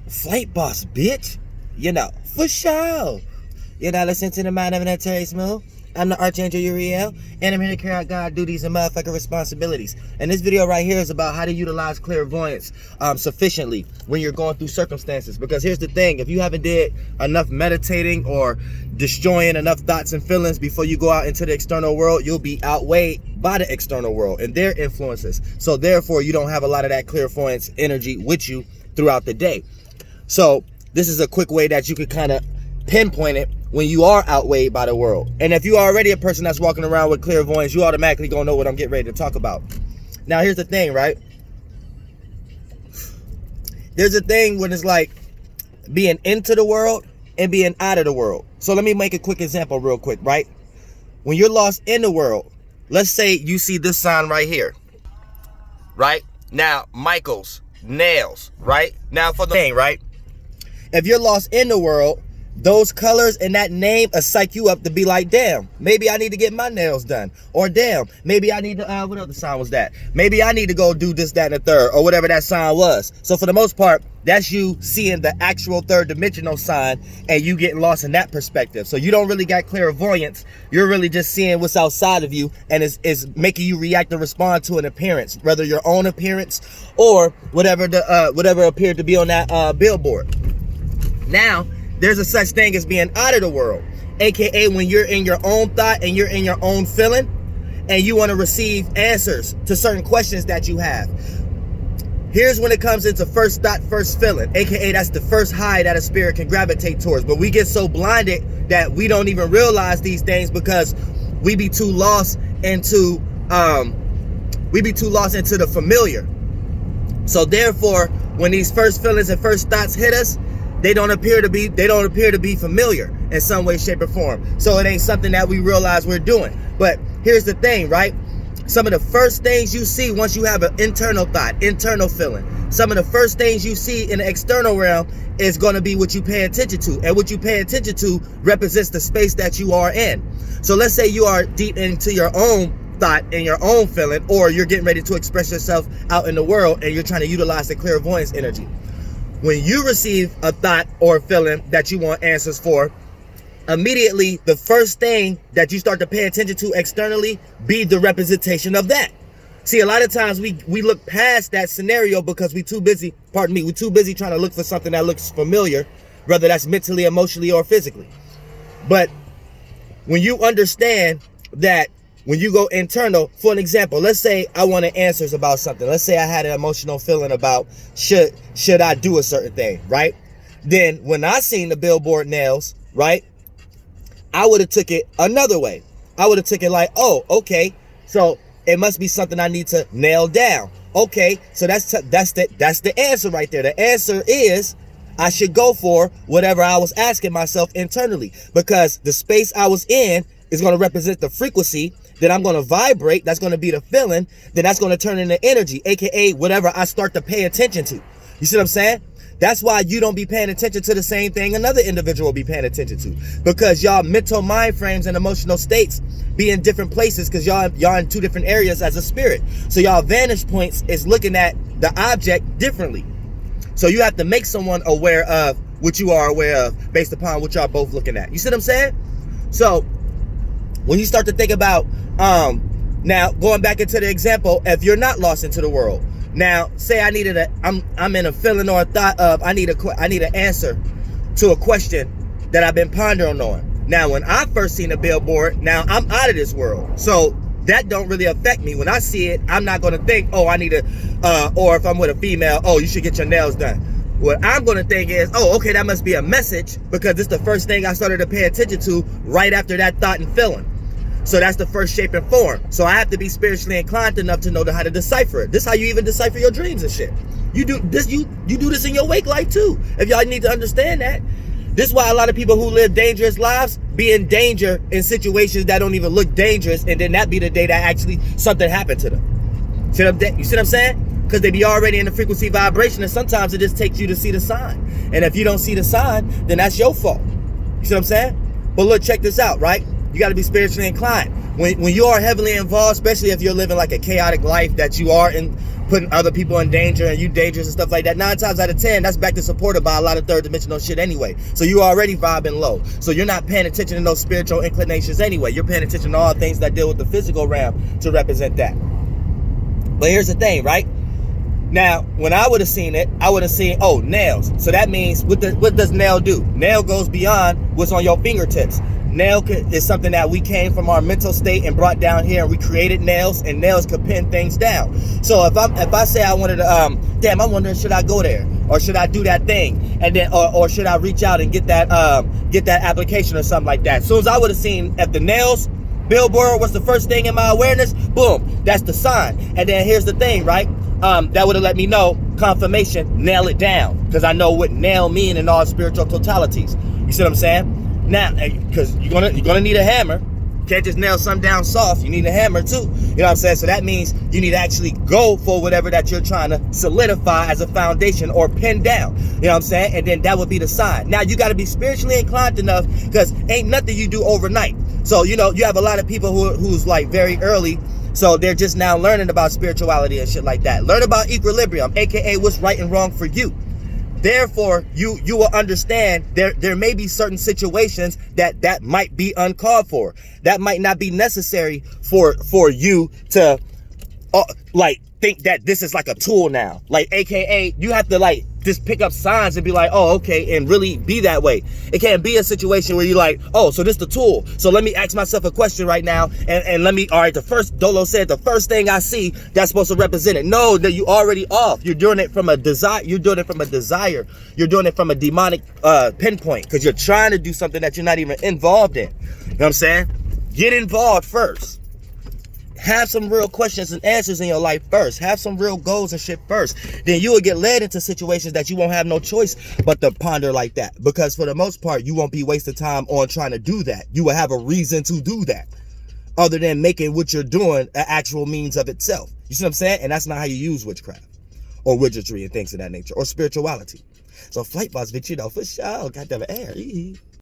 Flight boss, bitch. You know, for sure. You're not listening to the Mind of an Terry Smooth. I'm the Archangel Uriel, and I'm here to carry out God duties and motherfucking responsibilities. And this video right here is about how to utilize clairvoyance sufficiently when you're going through circumstances. Because here's the thing, if you haven't did enough meditating or destroying enough thoughts and feelings before you go out into the external world, you'll be outweighed by the external world and their influences. So therefore, you don't have a lot of that clairvoyance energy with you throughout the day. So this is a quick way that you could kind of pinpoint it when you are outweighed by the world. And if you're already a person that's walking around with clairvoyance, you automatically gonna know what I'm getting ready to talk about. Now here's the thing, right? There's a thing when it's like being into the world and being out of the world. So let me make a quick example real quick, right? When you're lost in the world, let's say you see this sign right here, right? Now, Michael's nails, right? Now for the thing, right? If you're lost in the world, those colors and that name will psych you up to be like, damn, maybe I need to get my nails done. Or damn, maybe I need to, what other sign was that? Maybe I need to go do this, that, and the third, or whatever that sign was. So for the most part, that's you seeing the actual third dimensional sign and you getting lost in that perspective. So you don't really got clairvoyance. You're really just seeing what's outside of you, and is making you react and respond to an appearance, whether your own appearance or whatever whatever appeared to be on that billboard. Now, there's a such thing as being out of the world, aka when you're in your own thought and you're in your own feeling and you want to receive answers to certain questions that you have. Here's when it comes into first thought, first feeling, aka that's the first high that a spirit can gravitate towards. But we get so blinded that we don't even realize these things because we be too lost into the familiar. So therefore, when these first feelings and first thoughts hit us, they don't appear to be familiar in some way, shape, or form. So it ain't something that we realize we're doing. But here's the thing, right? Some of the first things you see once you have an internal thought, internal feeling, some of the first things you see in the external realm is going to be what you pay attention to. And what you pay attention to represents the space that you are in. So let's say you are deep into your own thought and your own feeling, or you're getting ready to express yourself out in the world and you're trying to utilize the clairvoyance energy. When you receive a thought or a feeling that you want answers for, immediately the first thing that you start to pay attention to externally be the representation of that. See, a lot of times we look past that scenario because we're too busy trying to look for something that looks familiar, whether that's mentally, emotionally, or physically. But when you understand that when you go internal, for an example, let's say I wanted answers about something. Let's say I had an emotional feeling about should I do a certain thing, right? Then when I seen the billboard nails, right, I would have took it another way. I would have took it like, oh, okay, so it must be something I need to nail down. Okay, so that's the answer right there. The answer is I should go for whatever I was asking myself internally, because the space I was in is going to represent the frequency that I'm going to vibrate. That's going to be the feeling. Then that's going to turn into energy, aka whatever I start to pay attention to. You see what I'm saying? That's why you don't be paying attention to the same thing another individual will be paying attention to, because y'all mental mind frames and emotional states be in different places, because y'all in two different areas as a spirit. So y'all vantage points is looking at the object differently. So you have to make someone aware of what you are aware of based upon what y'all both looking at. You see what I'm saying? So when you start to think about, now going back into the example, if you're not lost into the world, now say I needed I'm in a feeling or a thought of I need an answer to a question that I've been pondering on. Now when I first seen a billboard, now I'm out of this world, so that don't really affect me. When I see it, I'm not going to think, oh, I need to, or if I'm with a female, oh, you should get your nails done. What I'm going to think is, oh, okay, that must be a message, because this is the first thing I started to pay attention to right after that thought and feeling. So that's the first shape and form. So I have to be spiritually inclined enough to know how to decipher it. This is how you even decipher your dreams and shit. You do this in your wake life too. If y'all need to understand that. This is why a lot of people who live dangerous lives be in danger in situations that don't even look dangerous, and then that be the day that actually something happened to them. You see what I'm saying? Because they be already in the frequency vibration, and sometimes it just takes you to see the sign. And if you don't see the sign, then that's your fault. You see what I'm saying? But look, check this out, right? You got to be spiritually inclined. when you are heavily involved, especially if you're living like a chaotic life that you are in, putting other people in danger and you dangerous and stuff like that, 9 times out of 10, that's back to supported by a lot of third dimensional shit anyway. So you already vibing low. So you're not paying attention to those spiritual inclinations anyway. You're paying attention to all things that deal with the physical realm to represent that. But here's the thing, right? Now, when I would have seen it, I would have seen, oh, nails. So that means, what does nail do? Nail goes beyond what's on your fingertips. Nail is something that we came from our mental state and brought down here, and we created nails, and nails could pin things down. So if I say I wanted to, damn, I'm wondering, should I go there? Or should I do that thing? And then, or should I reach out and get that application or something like that? As soon as I would have seen if the nails billboard was the first thing in my awareness, boom, that's the sign. And then here's the thing, right? That would have let me know, confirmation, nail it down. Because I know what nail mean in all spiritual totalities. You see what I'm saying? Now, because you're gonna need a hammer. You can't just nail something down soft. You need a hammer too. You know what I'm saying? So that means you need to actually go for whatever that you're trying to solidify as a foundation or pin down. You know what I'm saying? And then that would be the sign. Now you got to be spiritually inclined enough, because ain't nothing you do overnight. So, you know, you have a lot of people who's like very early. So they're just now learning about spirituality and shit like that. Learn about equilibrium, aka what's right and wrong for you. Therefore, you will understand there may be certain situations that might be uncalled for. That might not be necessary for you to like think that this is like a tool now. Like, aka you have to like just pick up signs and be like, oh, okay, and really be that way. It can't be a situation where you're like, oh, so this is the tool. So let me ask myself a question right now, and let me, all right, the first, Dolo said, the first thing I see that's supposed to represent it. No, that you already off. You're doing it from a desire. You're doing it from a desire. You're doing it from a demonic pinpoint, because you're trying to do something that you're not even involved in. You know what I'm saying? Get involved first. Have some real questions and answers in your life first. Have some real goals and shit first. Then you will get led into situations that you won't have no choice but to ponder like that. Because for the most part, you won't be wasting time on trying to do that. You will have a reason to do that, other than making what you're doing an actual means of itself. You see what I'm saying? And that's not how you use witchcraft or wizardry and things of that nature, or spirituality. So Flight Boss, bitch, you know, for sure. Goddamn it, air.